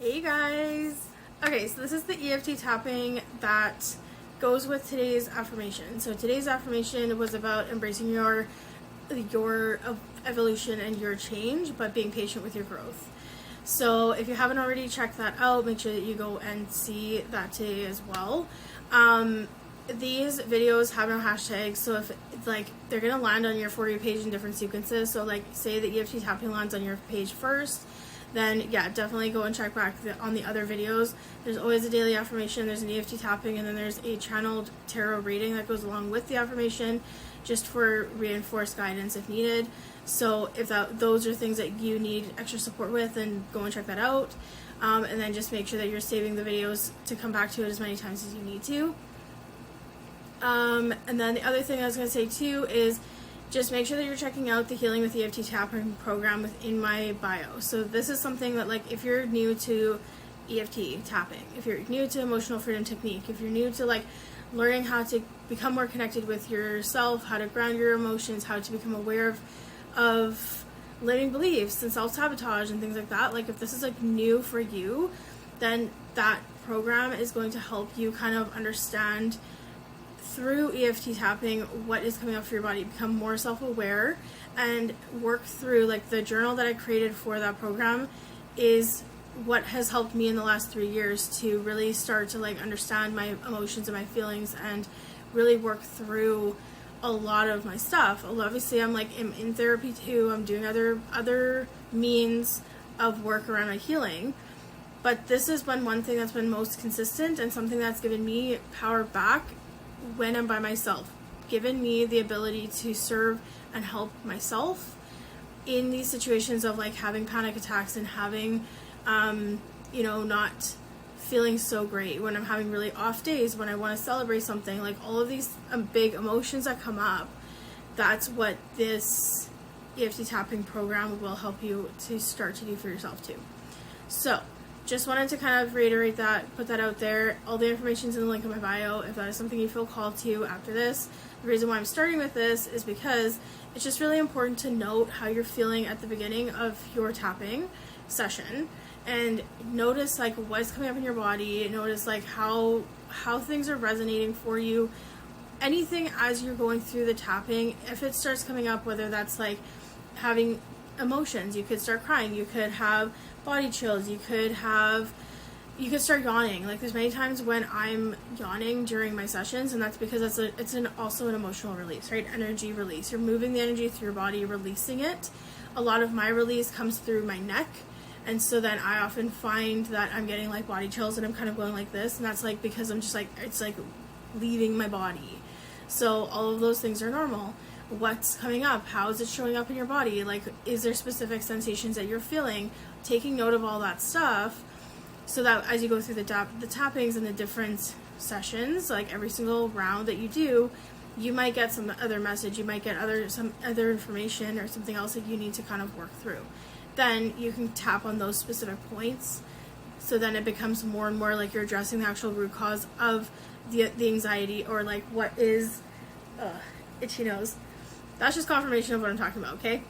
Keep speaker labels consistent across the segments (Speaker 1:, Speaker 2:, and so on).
Speaker 1: Hey guys! Okay, so this is the EFT tapping that goes with today's affirmation. So today's affirmation was about embracing your evolution and your change, but being patient with your growth. So if you haven't already checked that out, make sure that you go and see that today as well. These videos have no hashtags, so if they're gonna land on your For You page in different sequences. So say the EFT tapping lands on your page first, then yeah, definitely go and check back on the other videos. There's always a daily affirmation, there's an EFT tapping, and then there's a channeled tarot reading that goes along with the affirmation, just for reinforced guidance if needed. So if those are things that you need extra support with, then go and check that out. And then just make sure that you're saving the videos to come back to it as many times as you need to. And then the other thing I was going to say too is just make sure that you're checking out the Healing with EFT Tapping program within my bio. So this is something that if you're new to EFT tapping, if you're new to emotional freedom technique, if you're new to learning how to become more connected with yourself, how to ground your emotions, how to become aware of limiting beliefs and self-sabotage and things like that, if this is new for you, then that program is going to help you kind of understand through EFT tapping what is coming up for your body, become more self-aware, and work through the journal that I created for that program is what has helped me in the last 3 years to really start to understand my emotions and my feelings and really work through a lot of my stuff. Obviously I'm in therapy too, I'm doing other means of work around my healing, but this has been one thing that's been most consistent and something that's given me power back when I'm by myself, given me the ability to serve and help myself in these situations of having panic attacks and having not feeling so great, when I'm having really off days, when I want to celebrate something, all of these big emotions that come up. That's what this EFT tapping program will help you to start to do for yourself too. So just wanted to kind of reiterate that, put that out there. All the information's in the link in my bio if that is something you feel called to after this. The reason why I'm starting with this is because it's just really important to note how you're feeling at the beginning of your tapping session, and notice what's coming up in your body. Notice how things are resonating for you. Anything as you're going through the tapping, if it starts coming up, whether that's having emotions, you could start crying, you could have body chills, you could start yawning. There's many times when I'm yawning during my sessions, and that's because it's also an emotional release, right? Energy release. You're moving the energy through your body, releasing it. A lot of my release comes through my neck, and so then I often find that I'm getting body chills and I'm kind of going like this, and that's because I'm just it's leaving my body. So all of those things are normal. What's coming up? How is it showing up in your body? Is there specific sensations that you're feeling? Taking note of all that stuff, so that as you go through the tappings and the different sessions, every single round that you do, you might get some other message, you might get some other information or something else that you need to kind of work through. Then you can tap on those specific points, so then it becomes more and more you're addressing the actual root cause of the anxiety, or what is itchy nose. That's just confirmation of what I'm talking about, okay?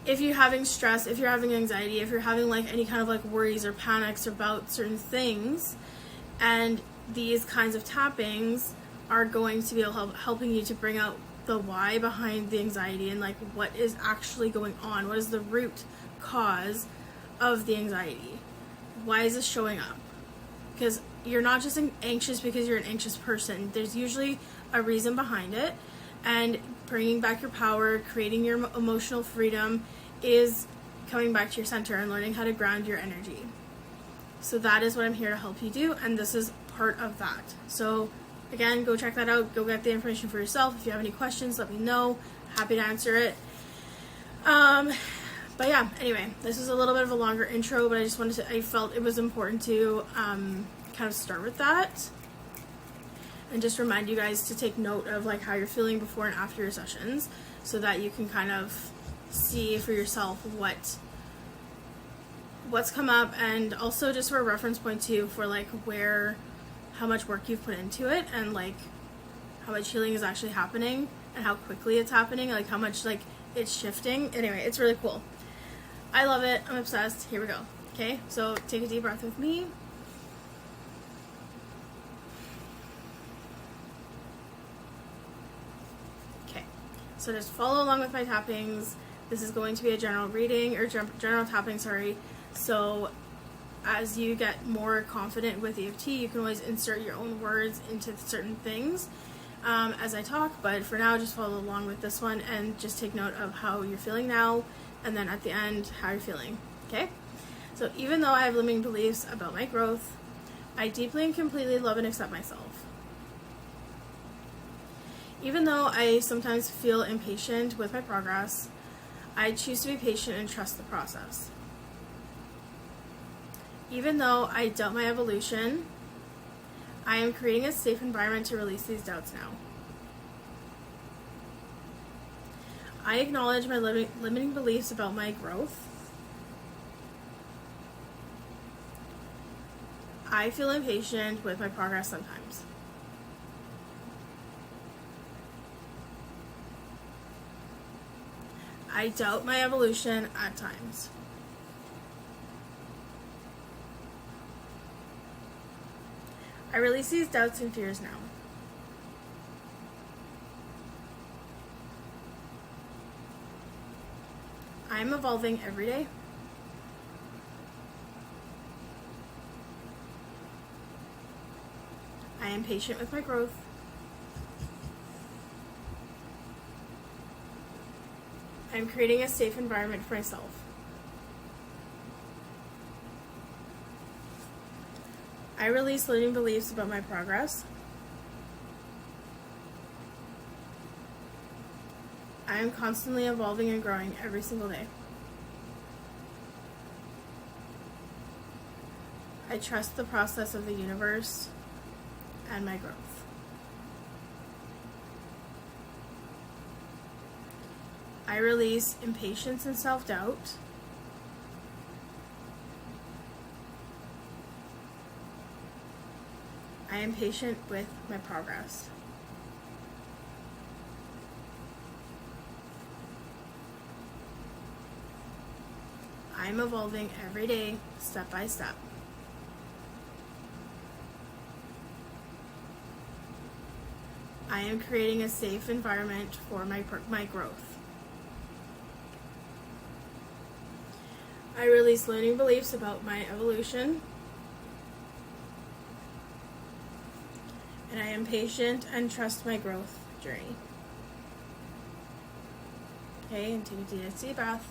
Speaker 1: If you're having stress, if you're having anxiety, if you're having any kind of worries or panics about certain things, and these kinds of tappings are going to be helping you to bring out the why behind the anxiety and what is actually going on. What is the root cause of the anxiety? Why is this showing up? Because you're not just anxious because you're an anxious person. There's usually a reason behind it, and bringing back your power, creating your emotional freedom, is coming back to your center and learning how to ground your energy. So that is what I'm here to help you do, and this is part of that. So again, go check that out, go get the information for yourself. If you have any questions, let me know. Happy to answer it. But yeah, anyway, this is a little bit of a longer intro, but I felt it was important to kind of start with that and just remind you guys to take note of how you're feeling before and after your sessions, so that you can kind of see for yourself what's come up, and also just for a reference point too, for how much work you've put into it, and how much healing is actually happening and how quickly it's happening, how much it's shifting. Anyway, it's really cool. I love it. I'm obsessed. Here we go. Okay, so take a deep breath with me. Okay, so just follow along with my tappings. This is going to be a general reading, or general tapping, sorry. So as you get more confident with EFT, you can always insert your own words into certain things as I talk, but for now, just follow along with this one and just take note of how you're feeling now, and then at the end, how you're feeling, okay? So even though I have limiting beliefs about my growth, I deeply and completely love and accept myself. Even though I sometimes feel impatient with my progress, I choose to be patient and trust the process. Even though I doubt my evolution, I am creating a safe environment to release these doubts now. I acknowledge my limiting beliefs about my growth. I feel impatient with my progress sometimes. I doubt my evolution at times. I release these doubts and fears now. I am evolving every day. I am patient with my growth. I am creating a safe environment for myself. I release limiting beliefs about my progress. I am constantly evolving and growing every single day. I trust the process of the universe and my growth. I release impatience and self-doubt. I am patient with my progress. I am evolving every day, step by step. I am creating a safe environment for my growth. I release limiting beliefs about my evolution. And I am patient and trust my growth journey. Okay, and take a deep breath.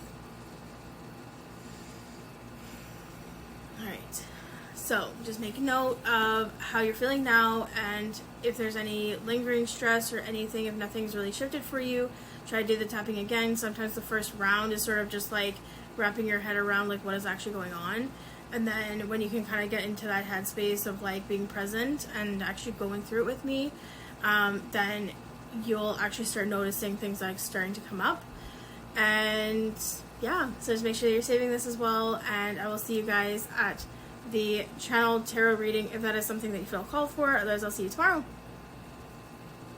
Speaker 1: Alright, so just make a note of how you're feeling now, and if there's any lingering stress or anything, if nothing's really shifted for you, try to do the tapping again. Sometimes the first round is sort of just like wrapping your head around like what is actually going on, and then when you can kind of get into that headspace of like being present and actually going through it with me, then you'll actually start noticing things like starting to come up. And yeah, so just make sure you're saving this as well, and I will see you guys at the channel tarot reading if that is something that you feel called for. Otherwise, I'll see you tomorrow.